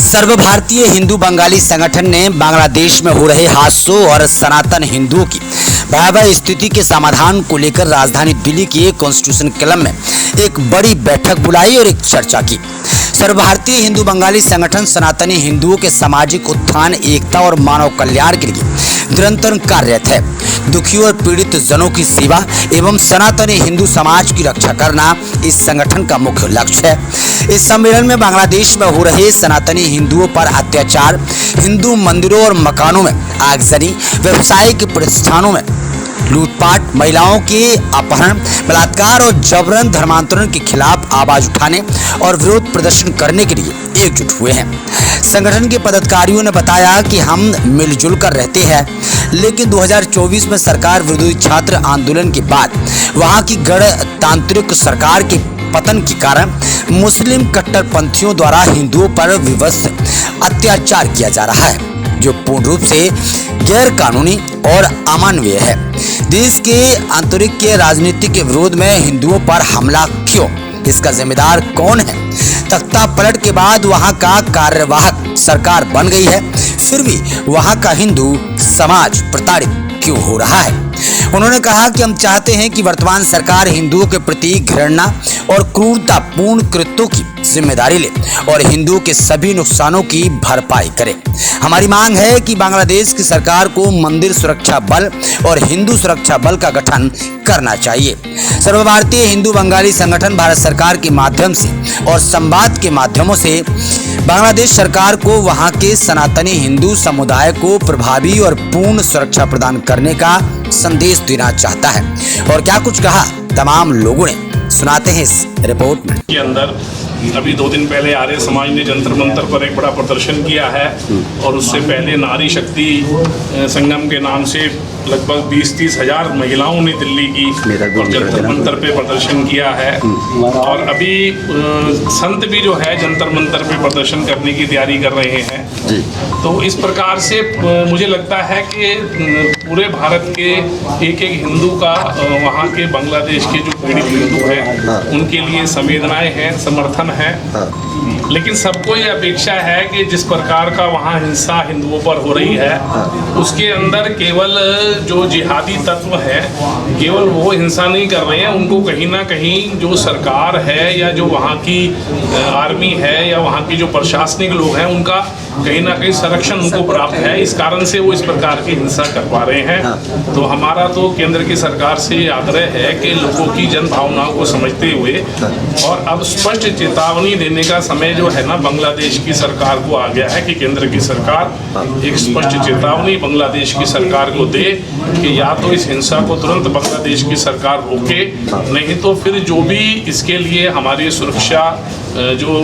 सर्व भारतीय हिंदू बंगाली संगठन ने बांग्लादेश में हो रहे हादसों और सनातन हिंदुओं की भयावह स्थिति के समाधान को लेकर राजधानी दिल्ली के कॉन्स्टिट्यूशन क्लब में एक बड़ी बैठक बुलाई और एक चर्चा की। सर्व भारतीय हिंदू बंगाली संगठन सनातनी हिंदुओं के सामाजिक उत्थान, एकता और मानव कल्याण के लिए निरंतर कार्यरत है। दुखियों और पीड़ित जनों की सेवा एवं सनातनी हिंदू समाज की रक्षा करना इस संगठन का मुख्य लक्ष्य है। इस सम्मेलन में बांग्लादेश में हो रहे सनातनी हिंदुओं पर अत्याचार, हिंदू मंदिरों और मकानों में आगजनी, व्यावसायिक प्रतिष्ठानों में लूटपाट, महिलाओं के अपहरण, बलात्कार और जबरन धर्मांतरण के खिलाफ आवाज उठाने और विरोध प्रदर्शन करने के लिए एकजुट हुए हैं। संगठन के पदाधिकारियों ने बताया कि हम मिलजुल कर रहते हैं, लेकिन 2024 में सरकार विरोधी छात्र आंदोलन के बाद वहां की गणतांत्रिक सरकार के पतन के कारण मुस्लिम कट्टरपंथियों द्वारा हिंदुओं पर विवश अत्याचार किया जा रहा है, जो पूर्ण रूप से गैर कानूनी और अमानवीय है। देश के आंतरिक के राजनीति के विरोध में हिंदुओं पर हमला क्यों, इसका जिम्मेदार कौन है? तख्ता पलट के बाद वहां का कार्यवाहक सरकार बन गई है, फिर भी वहां का हिंदू समाज प्रताड़ित क्यों हो रहा है? उन्होंने कहा कि हम चाहते हैं कि वर्तमान सरकार हिंदुओं के प्रति घृणा और क्रूरतापूर्ण कृत्यों की जिम्मेदारी ले और हिंदुओं के सभी नुकसानों की भरपाई करे। हमारी मांग है कि बांग्लादेश की सरकार को मंदिर सुरक्षा बल और हिंदू सुरक्षा बल का गठन करना चाहिए। सर्व भारतीय हिंदू बंगाली संगठन भारत सरकार के माध्यम से और संवाद के माध्यमों से बांग्लादेश सरकार को वहां के सनातनी हिंदू समुदाय को प्रभावी और पूर्ण सुरक्षा प्रदान करने का संदेश देना चाहता है। और क्या कुछ कहा तमाम लोगों ने, सुनाते हैं इस रिपोर्ट में। के अंदर अभी 2 दिन पहले आर्य समाज ने जंतर मंतर पर एक बड़ा प्रदर्शन किया है और उससे पहले नारी शक्ति संगम के नाम से लगभग 20-30 हजार महिलाओं ने दिल्ली की और जंतर मंतर पे प्रदर्शन किया है। और अभी संत भी जो है जंतर मंतर पे प्रदर्शन करने की तैयारी कर रहे हैं। तो इस प्रकार से मुझे लगता है कि पूरे भारत के एक हिंदू का वहाँ के बांग्लादेश के जो पीड़ित हिंदू हैं उनके लिए संवेदनाएं हैं, समर्थन है। लेकिन सबको ये अपेक्षा है कि जिस प्रकार का वहाँ हिंसा हिंदुओं पर हो रही है उसके अंदर केवल जो जिहादी तत्व है केवल वो हिंसा नहीं कर रहे हैं, उनको कहीं ना कहीं जो सरकार है या जो वहाँ की आर्मी है या वहाँ की जो प्रशासनिक लोग हैं उनका कहीं ना कहीं संरक्षण उनको प्राप्त है। इस कारण से वो इस प्रकार की हिंसा कर पा रहे हैं। तो हमारा तो केंद्र की सरकार से आग्रह है कि लोगों की जन भावनाओं को समझते हुए और अब स्पष्ट चेतावनी देने का समय जो है ना बांग्लादेश की सरकार को आ गया है कि केंद्र की सरकार एक स्पष्ट चेतावनी बांग्लादेश की सरकार को दे कि या तो इस हिंसा को तुरंत बांग्लादेश की सरकार रोके, नहीं तो फिर जो भी इसके लिए हमारी सुरक्षा जो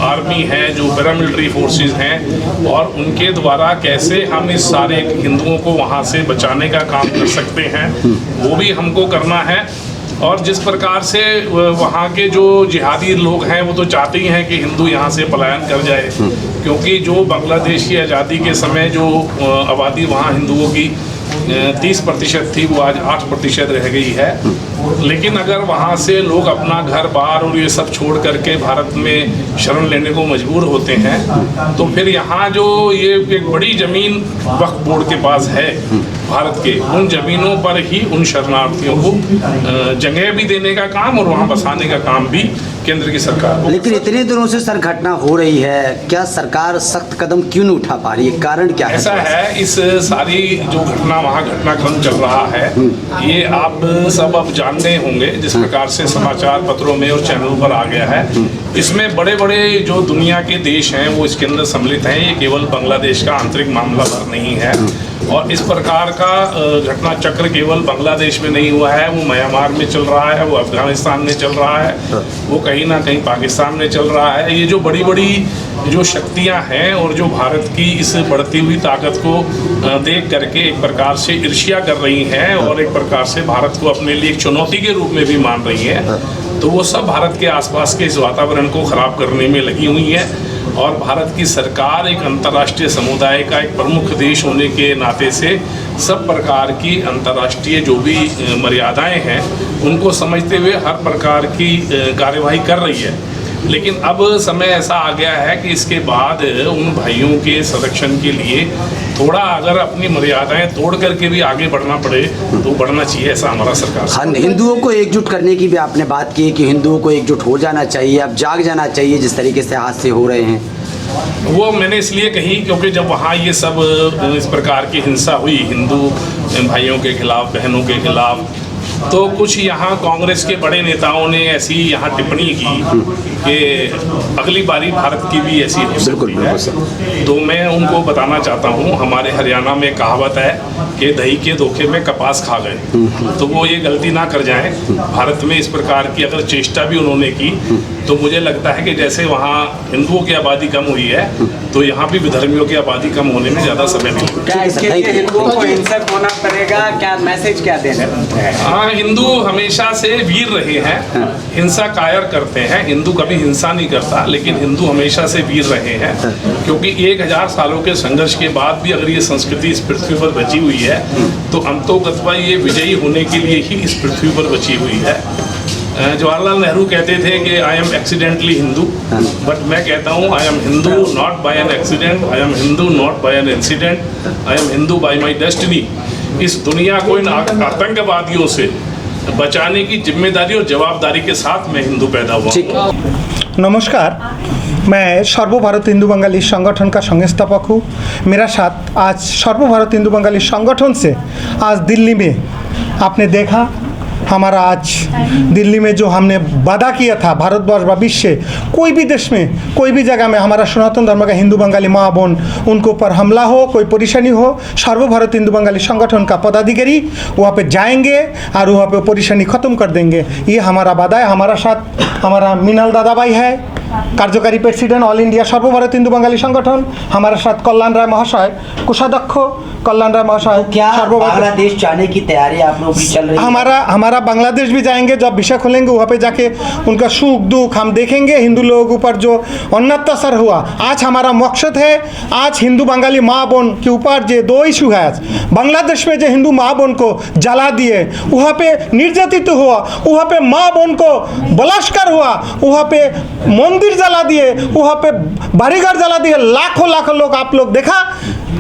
आर्मी है, जो पैरामिलिट्री फोर्सेस हैं और उनके द्वारा कैसे हम इस सारे हिंदुओं को वहाँ से बचाने का काम कर सकते हैं वो भी हमको करना है। और जिस प्रकार से वहाँ के जो जिहादी लोग हैं वो तो चाहते ही हैं कि हिंदू यहाँ से पलायन कर जाए, क्योंकि जो बांग्लादेश की आज़ादी के समय जो आबादी वहाँ हिंदुओं की 30% थी वो आज 8% रह गई है। लेकिन अगर वहाँ से लोग अपना घर बार और ये सब छोड़ करके भारत में शरण लेने को मजबूर होते हैं तो फिर यहाँ जो ये एक बड़ी ज़मीन वक्फ बोर्ड के पास है भारत के, उन ज़मीनों पर ही उन शरणार्थियों को जगह भी देने का काम और वहाँ बसाने का काम भी केंद्र की सरकार को। लेकिन इतने दिनों से सर घटना हो रही है, क्या सरकार सख्त कदम क्यों नहीं उठा पा रही है? कारण क्या है? ऐसा है, इस सारी जो घटना वहाँ घटनाक्रम चल रहा है ये आप सब अब जानते होंगे जिस प्रकार से समाचार पत्रों में और चैनलों पर आ गया है। इसमें बड़े बड़े जो दुनिया के देश हैं वो इसके अंदर सम्मिलित हैं। ये केवल बांग्लादेश का आंतरिक मामला भर नहीं है और इस प्रकार का घटना चक्र केवल बांग्लादेश में नहीं हुआ है, वो म्यांमार में चल रहा है, वो अफगानिस्तान में चल रहा है, वो कहीं ना कहीं पाकिस्तान में चल रहा है। ये जो बड़ी बड़ी जो शक्तियां हैं और जो भारत की इस बढ़ती हुई ताकत को देख करके एक प्रकार से ईर्ष्या कर रही हैं और एक प्रकार से भारत को अपने लिए एक चुनौती के रूप में भी मान रही हैं, तो वो सब भारत के आसपास के इस वातावरण को खराब करने में लगी हुई है। और भारत की सरकार एक अंतर्राष्ट्रीय समुदाय का एक प्रमुख देश होने के नाते से सब प्रकार की अंतर्राष्ट्रीय जो भी मर्यादाएं हैं उनको समझते हुए हर प्रकार की कार्यवाही कर रही है। लेकिन अब समय ऐसा आ गया है कि इसके बाद उन भाइयों के संरक्षण के लिए थोड़ा अगर अपनी मर्यादाएं तोड़ करके भी आगे बढ़ना पड़े तो बढ़ना चाहिए, ऐसा हमारा सरकार से। हाँ, हिंदुओं को एकजुट करने की भी आपने बात की कि हिंदुओं को एकजुट हो जाना चाहिए, अब जाग जाना चाहिए जिस तरीके से हादसे हो रहे हैं। वो मैंने इसलिए कही क्योंकि जब वहाँ ये सब इस प्रकार की हिंसा हुई हिंदू भाइयों के खिलाफ, बहनों के खिलाफ, तो कुछ यहाँ कांग्रेस के बड़े नेताओं ने ऐसी यहाँ टिप्पणी की कि अगली बारी भारत की भी ऐसी हो सकती है। तो मैं उनको बताना चाहता हूँ, हमारे हरियाणा में कहावत है कि दही के धोखे में कपास खा गए, तो वो ये गलती ना कर जाएं। भारत में इस प्रकार की अगर चेष्टा भी उन्होंने की तो मुझे लगता है कि जैसे वहाँ हिंदुओं की आबादी कम हुई है तो यहाँ भी विधर्मियों की आबादी कम होने में ज़्यादा समय नहीं लगता। क्या इसके लिए हिंदुओं को हिंसक होना पड़ेगा, क्या मैसेज क्या देना है? हाँ, हिंदू हमेशा से वीर रहे हैं, हिंसा कायर करते हैं। हिंदू कभी हिंसा नहीं करता, लेकिन हिंदू हमेशा से वीर रहे हैं, क्योंकि 1000 सालों के संघर्ष के बाद भी अगर ये संस्कृति इस पृथ्वी पर बची हुई है तो अंतोगत्वा ये विजयी होने के लिए ही इस पृथ्वी पर बची हुई है। जवाहरलाल नेहरू कहते थे कि I am accidentally Hindu, but मैं कहता हूँ I am Hindu not by an accident, I am Hindu not by an incident, I am Hindu by my destiny. इस दुनिया को इन आतंकवादियों से बचाने की जिम्मेदारी और जवाबदारी के साथ मैं हिंदू पैदा हुआ। नमस्कार, मैं सर्वभारत हिंदू बंगाली संगठन का संस्थापक हूँ। मेरा साथ आज सर्वभारत हिंदू बंगाली संगठन से आज दिल्ली में आपने देखा, हमारा आज दिल्ली में जो हमने वादा किया था, भारतवर्ष व विश्व कोई भी देश में, कोई भी जगह में हमारा सनातन धर्म का हिंदू बंगाली माँ बहन उनको ऊपर हमला हो, कोई परेशानी हो, सर्वभारत हिंदू बंगाली संगठन का पदाधिकारी वहाँ पे जाएंगे और वहाँ पे परेशानी ख़त्म कर देंगे। ये हमारा वादा है। हमारा साथ हमारा मीनाल दादा भाई है, कार्यकारी प्रेसिडेंट ऑल इंडिया सर्वभारत हिंदू बंगाली संगठन। हमारे साथ कल्याण राय महाशय, कोषाध्यक्ष कल्याण राय महाशय। क्या बांग्लादेश जाने की तैयारी आप लोगों की चल रही है? हमारा बांग्लादेश भी जाएंगे, जब विषय खोलेंगे वहाँ पे जाके उनका सुख दुख हम देखेंगे। हिंदू लोगों के ऊपर जो अत्याचार हुआ, आज हमारा मकसद है, आज हिंदू बंगाली माँ बहन के ऊपर जो 2 इशू है, बांग्लादेश में जो हिंदू माँ बहन को जला दिए, वहाँ पे निर्यातित हुआ, वहाँ पे माँ बहन को बलात्कार हुआ, वहाँ पे मंदिर जला दिए, वहाँ पे बारीघर जला दिए, लाखों लाखों लोग आप लोग देखा।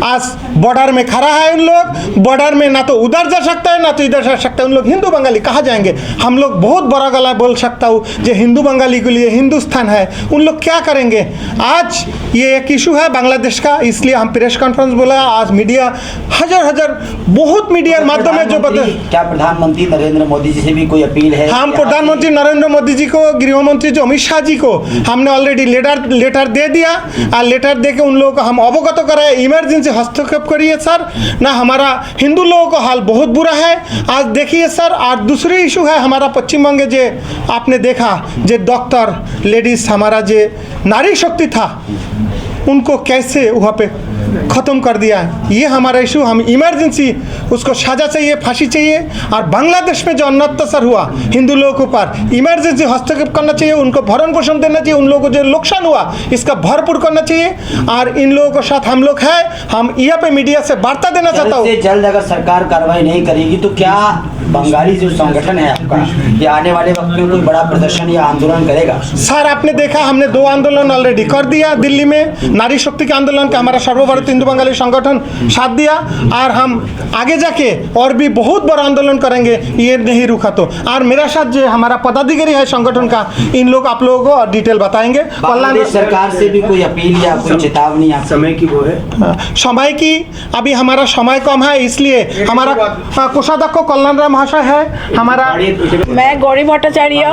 आज बॉर्डर में खड़ा है उन लोग, बॉर्डर में ना तो उधर जा सकता है ना तो इधर जा सकता है। उन लोग हिंदू बंगाली कहाँ जाएंगे? हम लोग बहुत बड़ा गला बोल सकता हूँ जो हिंदू बंगाली के लिए हिंदुस्तान है, उन लोग क्या करेंगे? आज ये एक इशू है बांग्लादेश का, इसलिए हम प्रेस कॉन्फ्रेंस बोला। आज मीडिया हजार बहुत मीडिया माध्यम में जो बता, क्या प्रधानमंत्री नरेंद्र मोदी जी से भी कोई अपील है? हम प्रधानमंत्री नरेंद्र मोदी जी को, गृह मंत्री जो अमित शाह जी को हमने ऑलरेडी लेटर दे दिया और लेटर दे के उन लोगों को हम अवगत कराए, इमरजेंसी हस्तक्षेप करिए सर, ना हमारा हिंदू लोगों का हाल बहुत बुरा है। आज देखिए सर, आज दूसरी इशू है हमारा पश्चिम बंगे, जे आपने देखा जे डॉक्टर लेडीज हमारा जे नारी शक्ति था उनको कैसे वहाँ पे ख़त्म कर दिया। ये हमारा इशू, हम इमरजेंसी उसको सजा चाहिए, फांसी चाहिए। और बांग्लादेश में जो अत्याचार हुआ हिंदू लोगों के ऊपर, इमरजेंसी हस्तक्षेप करना चाहिए, उनको भरण पोषण देना चाहिए, उन लोगों को जो नुकसान हुआ इसका भरपूर करना चाहिए। और इन लोगों के साथ हम लोग हैं, हम यहाँ पे मीडिया से वार्ता देना चाहता हूँ। जल्द अगर सरकार कार्रवाई नहीं करेगी तो क्या बंगाली जो संगठन है आपका, ये आने वाले वक्त में कोई बड़ा प्रदर्शन या आंदोलन करेगा? सर आपने देखा, हमने 2 आंदोलन ऑलरेडी कर दिया दिल्ली में, नारी शक्ति के आंदोलन का हमारा सर्वभारत हिंदू बंगाली संगठन साथ दिया, और हम आगे जाके और भी बहुत बड़ा आंदोलन करेंगे, ये नहीं रुका तो। और मेरा साथ जो हमारा पदाधिकारी है संगठन का, इन लोग आप लोगों को डिटेल बताएंगे। बांग्लादेश सरकार से भी कोई अपील या कोई चेतावनी आप समय की वो है? समय की अभी हमारा समय कम है, इसलिए हमारा कोषाध्यक्ष कल्याण राय महाशय है हमारा। मैं गौरी भट्टाचार्य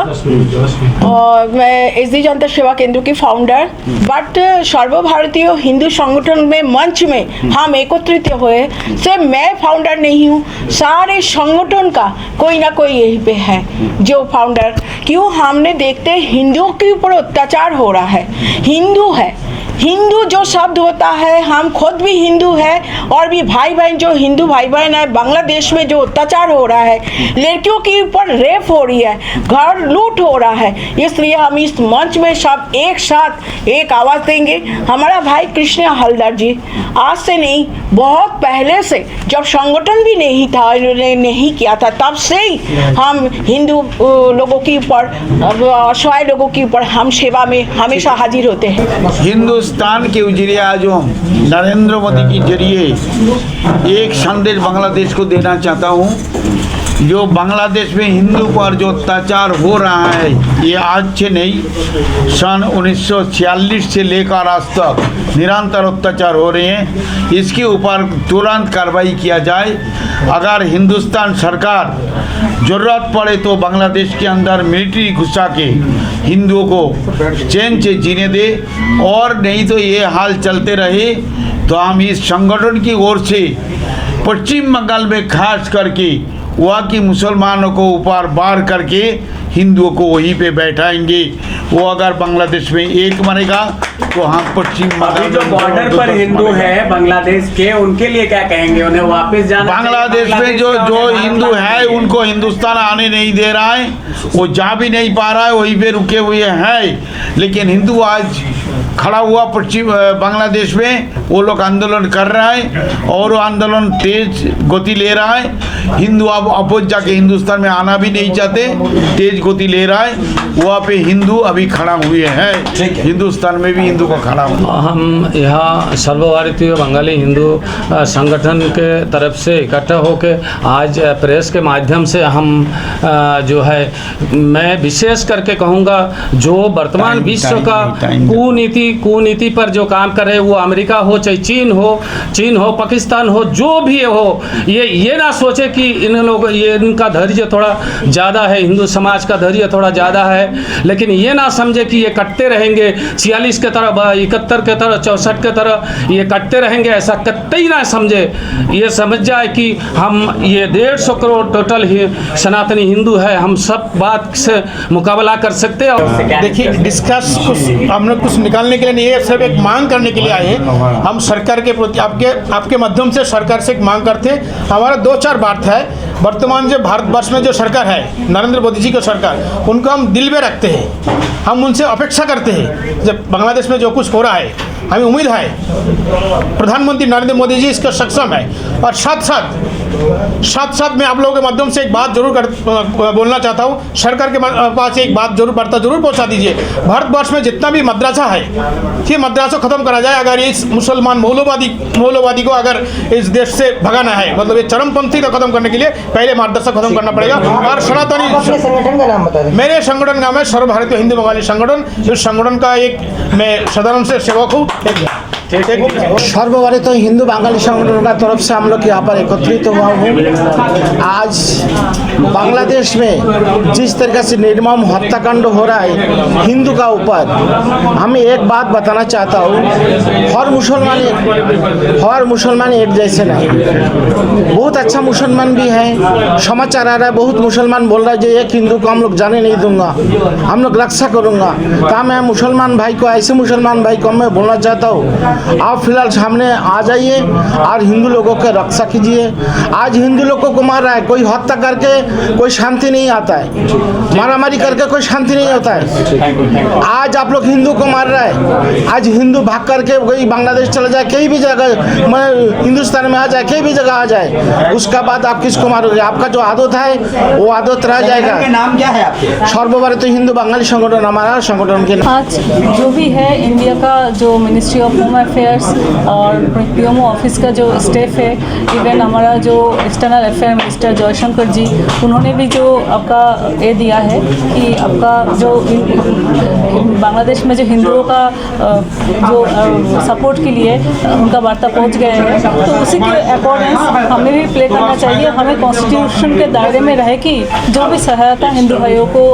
और मैं एसडी जनता सेवा केंद्र की फाउंडर। बट सर्वभारतीय हिंदू संगठन में मंच में हम एकत्रित हुए, सिर्फ मैं फाउंडर नहीं हूँ, सारे संगठन का कोई ना कोई यही पे है जो फाउंडर। क्यों? हमने देखते हिंदुओं के ऊपर अत्याचार हो रहा है, हिंदू है, हिंदू जो शब्द होता है, हम खुद भी हिंदू है और भी भाई बहन जो हिंदू भाई बहन है, बांग्लादेश में जो अत्याचार हो रहा है, लड़कियों के ऊपर रेप हो रही है, घर लूट हो रहा है, इसलिए हम इस मंच में सब एक साथ एक आवाज़ देंगे। हमारा भाई कृष्ण हलदर जी आज से नहीं, बहुत पहले से, जब संगठन भी नहीं था, इन्होंने नहीं किया था, तब से ही हम हिंदू लोगों के ऊपर, असहाय लोगों के ऊपर हम सेवा में हमेशा हाजिर होते हैं। हिंदुस्तान के वज़ीर आज़म नरेंद्र मोदी के जरिए एक संदेश बांग्लादेश को देना चाहता हूँ। जो बांग्लादेश में हिंदू पर जो अत्याचार हो रहा है, ये आज से नहीं, सन 1946 से लेकर आज तक निरंतर अत्याचार हो रहे हैं। इसके ऊपर तुरंत कार्रवाई किया जाए। अगर हिंदुस्तान सरकार ज़रूरत पड़े तो बांग्लादेश के अंदर मिलिट्री घुसा के हिंदुओं को चैन से जीने दे, और नहीं तो ये हाल चलते रहे तो हम इस संगठन की ओर से पश्चिम बंगाल में खास करके वहाँ की मुसलमानों को ऊपर बार करके हिंदुओं को वहीं पे बैठाएंगे। वो अगर बांग्लादेश में एक मरेगा तो हम पश्चिम बंगाल जो बॉर्डर पर हिंदू है बांग्लादेश के, उनके लिए क्या कहेंगे? उन्हें वापस जाना? बांग्लादेश में जो हिंदू है उनको हिंदुस्तान आने नहीं दे रहा है, वो जा भी नहीं पा रहा है, वहीं पे रुके हुए हैं। लेकिन हिंदू आज खड़ा हुआ पश्चिम बांग्लादेश में, वो लोग आंदोलन कर रहा है और वो आंदोलन तेज गति ले रहा है। हिंदू अब अपोज जाके हिंदुस्तान में आना भी नहीं चाहते, तेज गति ले रहा है। वहाँ पे हिंदू अभी खड़ा हुए हैं, हिंदुस्तान में भी हिंदू को खड़ा हुआ। हम यहाँ सर्वभारतीय बंगाली हिंदू संगठन के तरफ से इकट्ठा होकर आज प्रेस के माध्यम से हम जो है, मैं विशेष करके कहूँगा, जो वर्तमान विश्व का कूनीति पर जो काम कर रहे, वो अमेरिका हो चाहे चीन हो पाकिस्तान हो, जो भी हो, ये ना सोचे कि इन लोग, ये इनका धैर्य थोड़ा ज़्यादा है, हिंदू समाज का धैर्य थोड़ा ज़्यादा है, लेकिन ये ना समझे कि ये कटते रहेंगे 46 के तरह, 71 के तरह, 64 के तरह ये कटते रहेंगे, ऐसा कतई ना समझे। ये समझ जाए कि हम ये 150 करोड़ टोटल ही सनातनी हिंदू है, हम सब बात से मुकाबला कर सकते हैं। और देखिए, डिस्कस कुछ हम लोग कुछ निकालने के लिए नहीं है, सिर्फ एक मांग करने के लिए आए हैं। हम सरकार के प्रति आपके माध्यम से सरकार से एक मांग करते हैं। हमारा 2-4 बात है। वर्तमान जो भारतवर्ष में जो सरकार है, नरेंद्र मोदी जी की सरकार, उनको हम दिल में रखते हैं, हम उनसे अपेक्षा करते हैं। जब बांग्लादेश में जो कुछ हो रहा है, हमें उम्मीद है प्रधानमंत्री नरेंद्र मोदी जी इसका सक्षम है। और साथ साथ मैं आप लोगों के माध्यम से एक बात जरूर बोलना चाहता हूँ। सरकार के पास एक बात वार्ता जरूर पहुँचा दीजिए। भारतवर्ष में जितना भी मदरसा है, ये मदरसा खत्म करा जाए। अगर इस मुसलमान मौलवादी को अगर इस देश से भगाना है, मतलब ये चरमपंथी को खत्म करने के लिए पहले मदरसा खत्म करना पड़ेगा। और सनातनी संगठन का नाम बता दें। मेरे संगठन का नाम है सर्व भारतीय हिंदू बंगाली संगठन। इस संगठन का एक मैं साधारण से सेवक हूँ। सर्वभारतीय हिंदू बंगाली संगठन का तरफ से हम लोग यहाँ पर एकत्रित हुआ हूँ। आज बांग्लादेश में जिस तरीके से निर्मम हत्याकांड हो रहा है हिंदू का ऊपर, हमें एक बात बताना चाहता हूँ, हर मुसलमान एक जैसे नहीं। बहुत अच्छा मुसलमान भी है, समाचार आ रहा है, बहुत मुसलमान बोल रहा है जो एक हिंदू को हम लोग जाने नहीं दूंगा, हम लोग रक्षा करूँगा। तो मैं मुसलमान भाई को, ऐसे मुसलमान भाई को मैं बोलना चाहता हूँ, आप फिलहाल सामने आ जाइए और हिंदू लोगों की रक्षा कीजिए। आज हिंदू लोगों को मार रहा है, कोई हत्या करके कोई शांति नहीं आता है, मारामारी करके कोई शांति नहीं होता है। आज आप लोग हिंदू को मार रहा है, आज हिंदू भाग करके कोई बांग्लादेश चला जाए, कहीं भी जगह हिंदुस्तान में आ जाए, कहीं भी जगह आ जाए, उसका बाद आप किसको मारोगे? आपका जो आदत है वो आदत रह जाएगा। नाम क्या है आपके? सर्वभारतीय हिंदू बंगाली संगठन हमारा संगठन के। आज जो भी है, इंडिया का जो मिनिस्ट्री ऑफ होम अफेयर्स और पीएमओ ऑफिस का जो स्टाफ है, इवन हमारा जो एक्सटर्नल अफेयर मिनिस्टर जयशंकर जी, उन्होंने भी जो आपका ये दिया है कि आपका जो बांग्लादेश में जो हिंदुओं का जो सपोर्ट के लिए उनका वार्ता पहुंच गए हैं, तो उसी के अकॉर्डिंग हमें भी प्ले करना चाहिए। हमें कॉन्स्टिट्यूशन के दायरे में रहे कि जो भी सहायता हिंदू भाइयों को